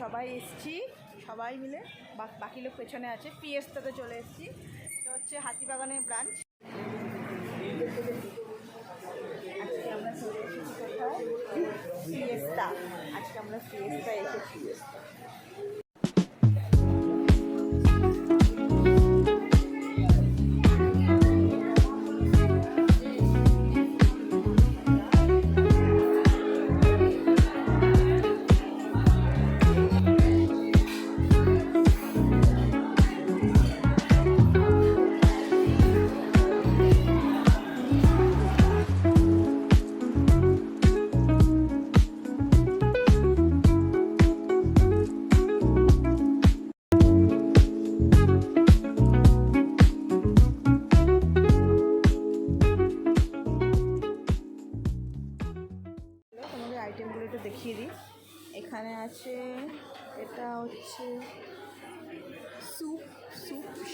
সবাই এসছি, সবাই মিলে, বাকি লোক পেছনে আছে। ফিয়েস্তাতে চলে এসেছি। এটা হচ্ছে হাতিবাগানের ব্রাঞ্চ। আজকে আমরা চলে এসেছি কোথাও, ফিয়েস্তা। আজকে আমরা ফিয়েস্তা এসেছি। আইটেমগুলো একটু দেখিয়ে দিই। এখানে আছে, এটা হচ্ছে স্যুপ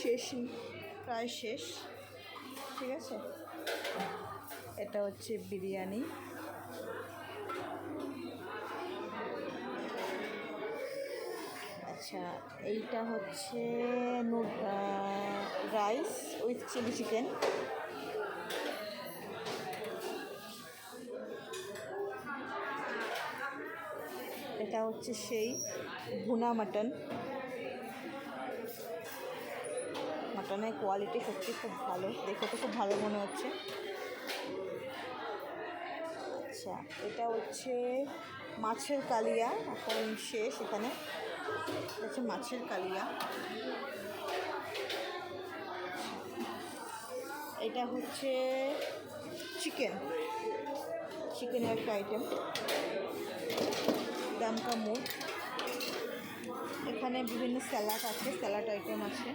শেষ, প্রায় শেষ, ঠিক আছে। এটা হচ্ছে বিরিয়ানি, আচ্ছা। এইটা হচ্ছে রাইস উইথ চিলি চিকেন। এটা হচ্ছে সেই ভুনা মাটন। মাটনের কোয়ালিটি সত্যি খুব ভালো, দেখে তো খুব ভালো মনে হচ্ছে। আচ্ছা, এটা হচ্ছে মাছের কালিয়া, এখন শেষ এখানে। হচ্ছে মাছের কালিয়া। এটা হচ্ছে চিকেনের একটা আইটেম, দামকা মুখ। এখানে বিভিন্ন স্যালাড আছে, স্যালাড আইটেম আছে,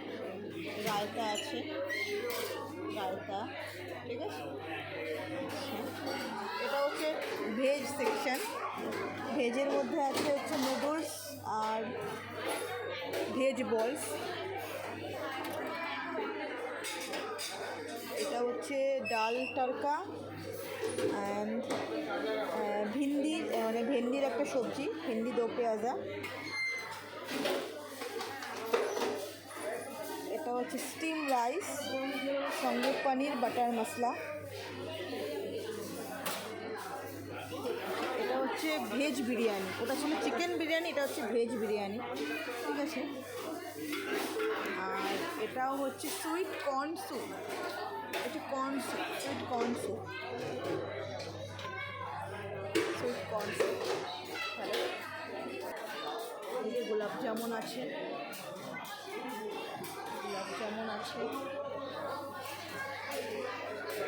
রায়তা আছে, রায়তা, ঠিক আছে। এটা হচ্ছে ভেজ সেকশন। ভেজের মধ্যে আছে হচ্ছে নুডলস আর ভেজ বলস। এটা হচ্ছে ডাল তড়কা অ্যান্ড ভেন্ডির একটা সবজি, ভেন্ডি দো পেঁয়াজা। এটা হচ্ছে স্টিম রাইস, সঙ্গে পনির বাটার মশলা। এটা হচ্ছে ভেজ বিরিয়ানি, ওটা ছিল চিকেন বিরিয়ানি, এটা হচ্ছে ভেজ বিরিয়ানি, ঠিক আছে। আর এটাও হচ্ছে সুইট কর্ন স্যুপ, এটা সুইট কর্ন স্যুপ। হ্যালো, এই যে গোলাপ জামুন আছে,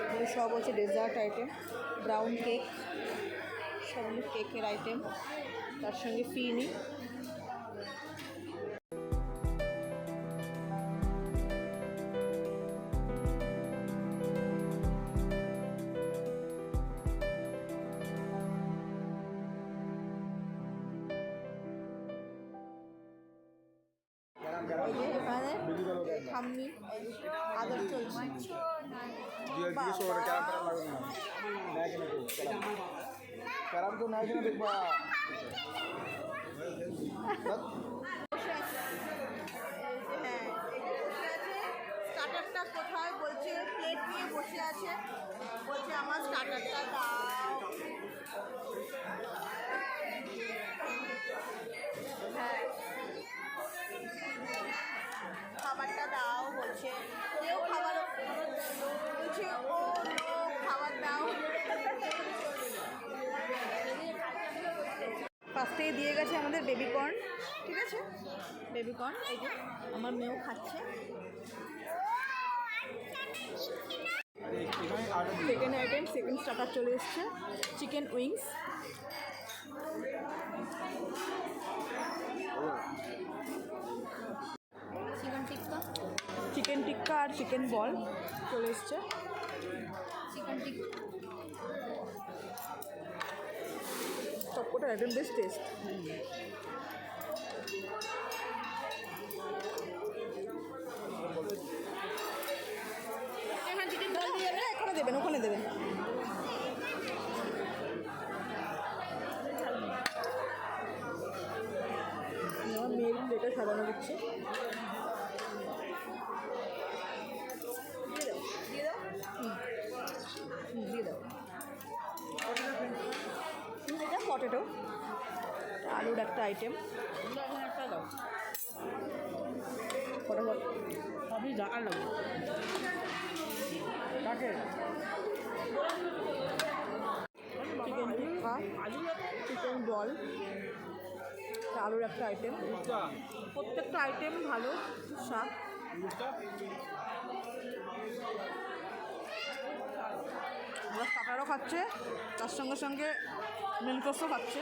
এগুলো সব হচ্ছে ডেজার্ট আইটেম। ব্রাউন কেক, সবগুলো কেকের আইটেম, তার সঙ্গে ফিরনি। এখানে ঠাম্মি আদর চলছে। স্টার্টারটা কোথায় বলছে, প্লেট নিয়ে বসে আছে, বলছে আমার স্টার্টারটা দাও। হ্যাঁ, খাবারটা দাও বলছে, কেউ খাবার বলছে, ও খাবার দাও। পাশ থেকে দিয়ে গেছে আমাদের বেবিকর্ন, ঠিক আছে, বেবিকর্ন। এই যে আমার মেয়েও খাচ্ছে। সেকেন্ড আইটেম, সেকেন্ড স্টার্টার চলে এসছে, চিকেন উইংস। চিকেন টিক্কা আর চিকেন বল চলে এসছে। চিকেন টিক্কা সবকটা আইটেম বেশ টেস্ট। এখানে দেবেন, ওখানে দেবেন। করে সাজানো দিচ্ছে। দিয়ে দাও দিয়ে দাও। এটা পটেটো, আলুর একটা আইটেম। একটা দাও ফটাফট সবই জানা লাগবে চিকেন টিক্কা, চিকেন বল, আলুর একটা আইটেম। প্রত্যেকটা আইটেম ভালো স্বাদ। ওরা স্টার্টারও খাচ্ছে, তার সঙ্গে সঙ্গে মেন কোর্সও খাচ্ছে।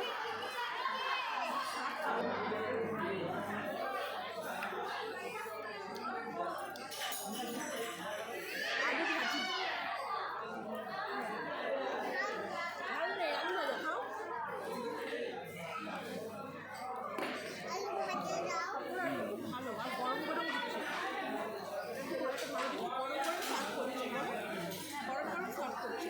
ভালো আর গরম গরম দিচ্ছে, গরম গরম সার্ভ করছে, গরম গরম সার্ভ করছে।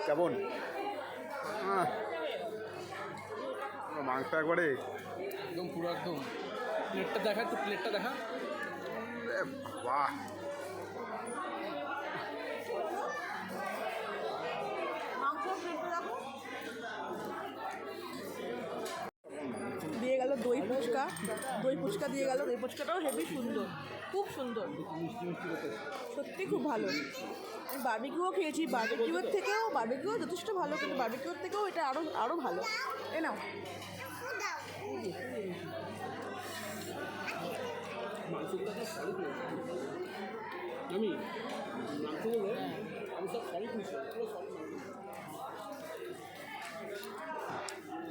কেমন মাংস একবারে একদম পুরো একদম। প্লেটটা দেখা, একটু প্লেটটা দেখা। বাহ, দিয়ে গেল দই ফুচকা, দই ফুচকা দিয়ে গেল। দই ফুচকাটাও হেভি সুন্দর, খুব সুন্দর, সত্যি খুব ভালো। আমি বারবিকিউও খেয়েছি, বারবিকিউ যথেষ্ট ভালো, কিন্তু বারবিকিউর থেকেও এটা আরও আরও ভালো। এ নাও মাংসগুলো সব সলিড হয়েছে। আমি মাংসগুলো আমি সব সলিড নিচ্ছি, পুরো সলিড মাংস।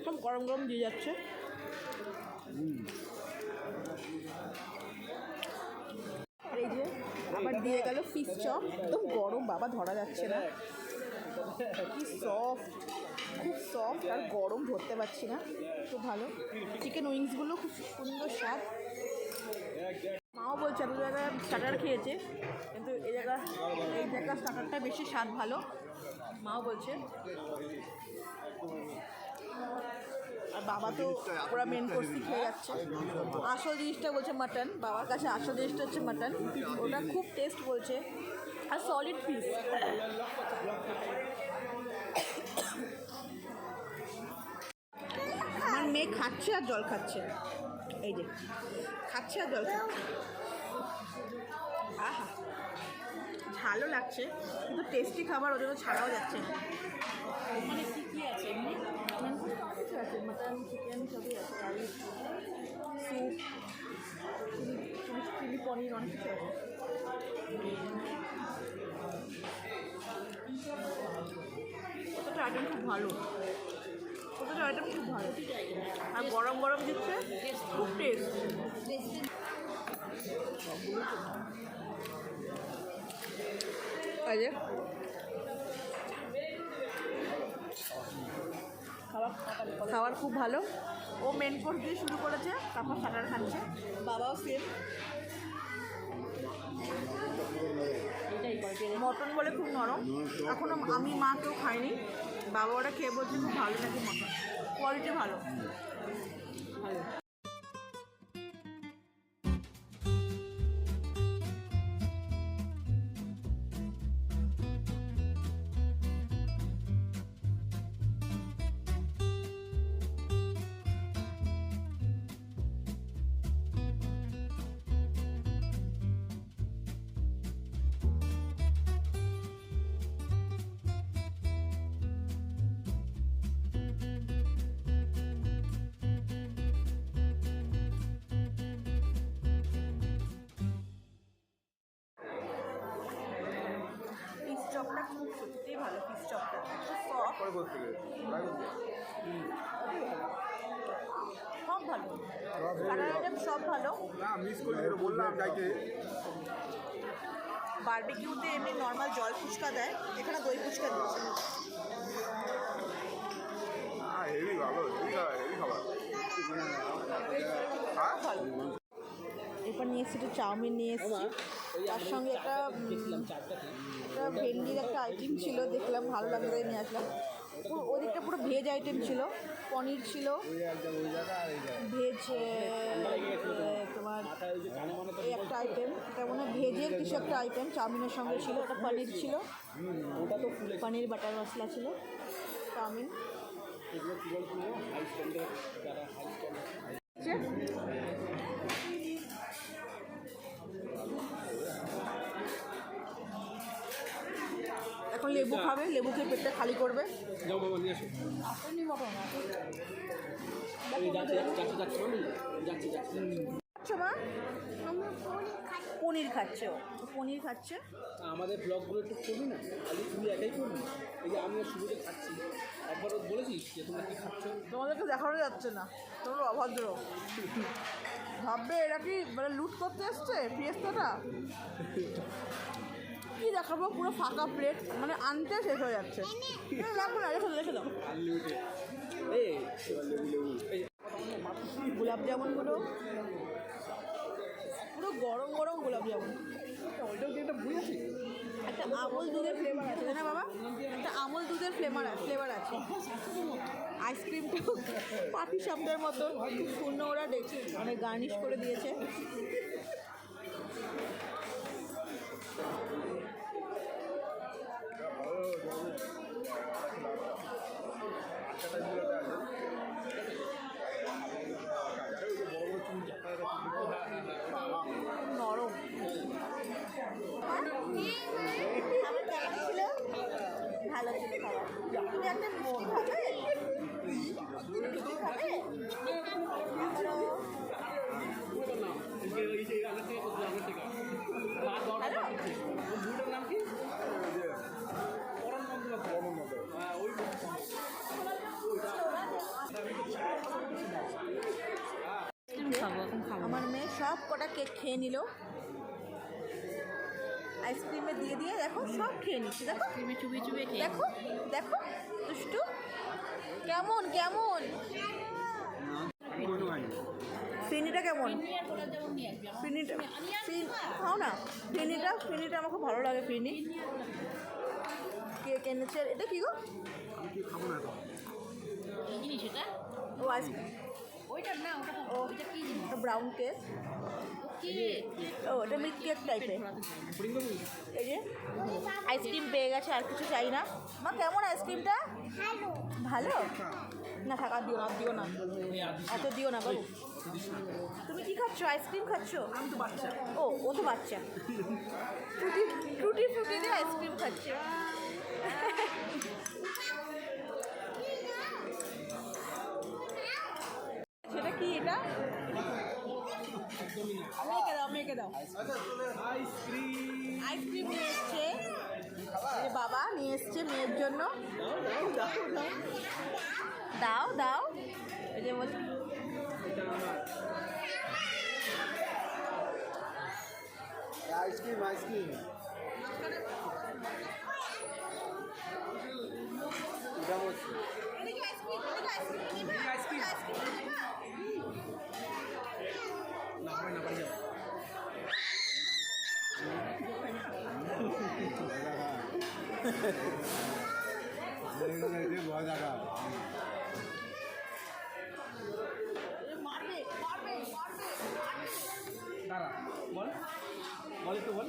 সব গরম গরম দিয়ে যাচ্ছে। আর এই যে আবার দিয়ে গেল ফিশ চপ, একদম গরম বাবা, ধরা যাচ্ছে না, কি সফট, খুব সফট আর গরম, ধরতে পারছি না, খুব ভালো। চিকেন উইংসগুলো খুব সুন্দর স্বাদ। মাও বলছে এত জায়গায় স্টার্টার খেয়েছে, কিন্তু এই জায়গা স্টার্টারটা বেশি স্বাদ ভালো, মাও বলছে। আর বাবা তো পুরো মেন কোর্সই খেয়ে যাচ্ছে। আসল জিনিসটা বলছে মাটন, বাবার কাছে আসল জিনিসটা হচ্ছে মাটন, ওটা খুব টেস্ট বলছে, আর সলিড পিস। আমার মেয়ে খাচ্ছে আর জল খাচ্ছে, এই যে খাচ্ছে আর জল খাচ্ছে। আহা, ঝালও লাগছে, কিন্তু টেস্টি খাবার, ওদের ছাড়াও যাচ্ছে। মানে কী কী আছে এমনি কিছু আছে, মাটন চিকেন সবই আছে, রাইস, স্যুপ, চিলি পনির, অনেক কিছু আছে। প্রত্যেকটা আইটেম খুব ভালো, প্রত্যেকটা আইটেম খুব ভালো, আর গরম গরম দিচ্ছে, খুব টেস্ট। এই যে খাবার খুব ভালো। ও মেন কোর্স দিয়ে শুরু করেছে, তারপর স্টার্টার খাচ্ছে, বাবাও সেম। মটন বলে খুব নরম, এখনও আমি মা কেউ খাইনি, বাবা ওরা খেয়ে বলছে খুব ভালো নাকি মটন, কোয়ালিটি ভালো ভালো। চপটা খুব সত্যিই ভালো, ফিশ চপটা সব ভালো, আইটেম সব ভালো। বারবিকিউতে এমনি নর্মাল জল ফুচকা দেয়, এখানে দই ফুচকা দিচ্ছে। ভালো, এই এরপর নিয়ে এসেছি একটু চাউমিন নিয়ে এসেছি, তার সঙ্গে একটা ভেন্ডির একটা আইটেম ছিল, দেখলাম ভালো লাগলো তাই নিয়ে আসলাম। পুরো ওদিকটা পুরো ভেজ আইটেম ছিল, পনির ছিল, ভেজ তোমার এই একটা আইটেম, এটা মনে হয় ভেজের কিছু একটা আইটেম চাউমিনের সঙ্গে ছিল, ওটা পনির ছিল, পনির বাটার মশলা ছিল, চাউমিন। এখন লেবু খাবে, লেবু খেয়ে পেটটা খালি করবে। যাও বাবা নিয়ে আসো। আসেনি মতন খাচ্ছ মা? পনির খাচ্ছে, ও পনির খাচ্ছে। আমাদের ব্লগগুলো একটু করবি না, খালি তুমি একাই করবি। এই যে আমি শুরুতে খাচ্ছি, একবার বলেছিস যে তোমরা কি খাচ্ছ? তোমাদেরকে দেখানো যাচ্ছে না, তোমরা অভদ্র। ভাববে এরা কি মানে লুট করতে এসছে ফিয়েস্তাটা? কি দেখাবো, পুরো ফাঁকা প্লেট, মানে আনতে শেষ হয়ে যাচ্ছে। রাখো না, রেখে দাও। গোলাপ জামুনগুলো পুরো গরম গরম গোলাপ জামুন। ওইটাও কি একটা বই আছে? একটা আমল দুধের ফ্লেভার আছে না বাবা, একটা আমল দুধের ফ্লেভার আছে। আইসক্রিমটাও পাটি সাপটার মতো খুব সুন্দর ওরা দেখছে, মানে গার্নিশ করে দিয়েছে। নরম। আমার কেমন ছিল? ভালো ছিল খাবার। তুমি একটা খাবে? খাবে? আমার মেয়ে সব কটা কেক খেয়ে নিল, আইসক্রিমে দিয়ে দিয়ে দেখো সব খেয়ে নিচ্ছে। দেখো আইসক্রিমে চুবিয়ে চুবিয়ে খেয়ে, দেখো দেখো দুষ্টু কেমন কেমন। ফিনিটা কেমন? ফিনিটা খাও না, ফিনিটা আমার খুব ভালো লাগে। ফিনি কেক এনেছে, এটা কি গো? কি জিনিস এটা? ও আইসক্রিম, ওইটা না, ওটা কি জিনিস? ব্রাউন কেক, ও ওটা মিল্ক কেক টাইপের। এই যে আইসক্রিম পেয়ে গেছে, আর কিছু চাই না। মা কেমন আইসক্রিমটা? ভালো। না থাকা দিও না, দিও না, এত দিও না বাবু। তুমি কি খাচ্ছ? আইসক্রিম খাচ্ছ? ও তো বাচ্চা, ফ্রুটি দিয়ে আইসক্রিম খাচ্ছে। সেটা কি? এটা মেয়েকে দাও। আইসক্রিম নিয়ে এসছে বাবা, নিয়ে এসছে মেয়ের জন্য। দাও দাও, এই যে বলছি আইসক্রিম এটা হচ্ছে দাঁড়া, বল একটু বল।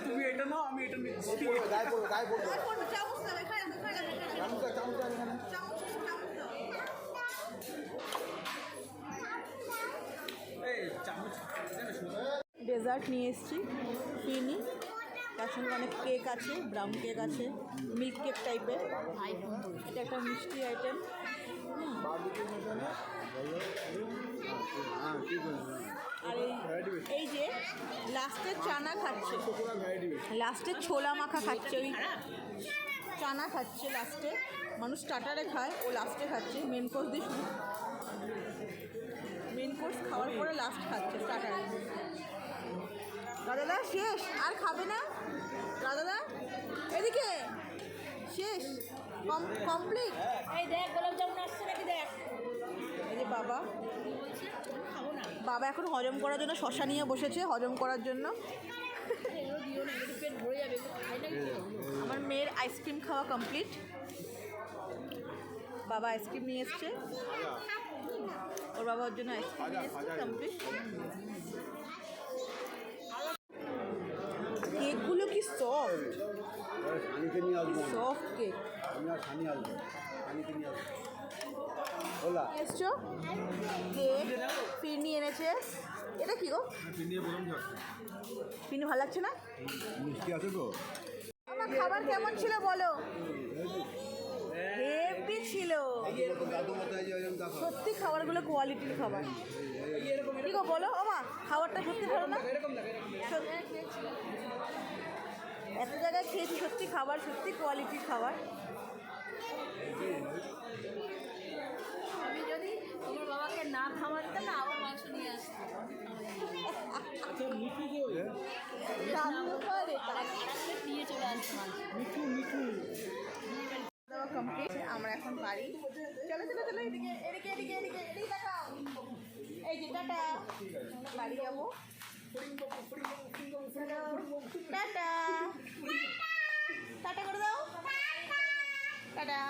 তুমি এটা নাও, আমি এটা নিচ্ছি। ডেজার্ট নিয়ে এসেছি, ফিনি, তার সঙ্গে অনেক কেক আছে, ব্রাউন কেক আছে, মিল্ক কেক টাইপের। এটা একটা মিষ্টি আইটেম। আর এই যে লাস্টে চানা খাচ্ছে, লাস্টে ছোলা মাখা খাচ্ছে। ওই চানা খাচ্ছে লাস্টে। মানুষ স্টার্টারে খায়, ও লাস্টে খাচ্ছে। মেন কোর্স দিয়ে শুরু, মেন কোর্স খাওয়ার পরে লাস্ট খাচ্ছে স্টার্টারে। রাজাদা শেষ, আর খাবে না? রাজাদা এদিকে শেষ, কমপ্লিট। এই দেখ গোলাপ জামুন আসছে নাকি দেখ। এই যে বাবা, খাবো না, বাবা এখন হজম করার জন্য শশা নিয়ে বসেছে, হজম করার জন্য। এগুলো দিও না, এগুলো পেট ভরে যাবে, এগুলো খাই না কি? আমার মেয়ের আইসক্রিম খাওয়া কমপ্লিট। বাবা আইসক্রিম নিয়ে এসছে, ওর বাবার জন্য আইসক্রিম নিয়ে এসছে কমপ্লিট। কেকগুলো কি সফট, সানিকে নিয়ে আসবো সফট কেক। আমি আর সানি আসবো, সানিকে নিয়ে আসবো। ওলা এসছো কেক, ফিরনি এনেছে। এটা কি গো? ফিরনি ভালো লাগছে না? মিষ্টি আছে তো? আমার খাবার কেমন ছিল বলো? হেভি ছিল দাদু মতো এই যে এরকম দেখো। সত্যি, খাবারগুলো কোয়ালিটির খাবার। কি গো বলো ও মা, খাবারটা সত্যি ভালো না? সত্যি। এত জায়গায় খেয়েছি, সত্যি খাবার সত্যি কোয়ালিটির খাবার। আমি যদি তোমার বাবাকে না খাওয়াতাম না, আবার মাংস নিয়ে আসতাম। আচ্ছা মিঠু কই? রান্না করে আর একটা নিয়ে চলে আসতো মাংস। মিঠু মিঠু দেওয়া কমপ্লিট। আমরা এখন বাড়ি। চলো চলো চলো, এদিকে এদিকে এদিকে এদিকে এদিকে তাকাও। এই যে টাটা, আমরা বাড়ি যাবো। টাটা টাটা করে দাও, টাটা।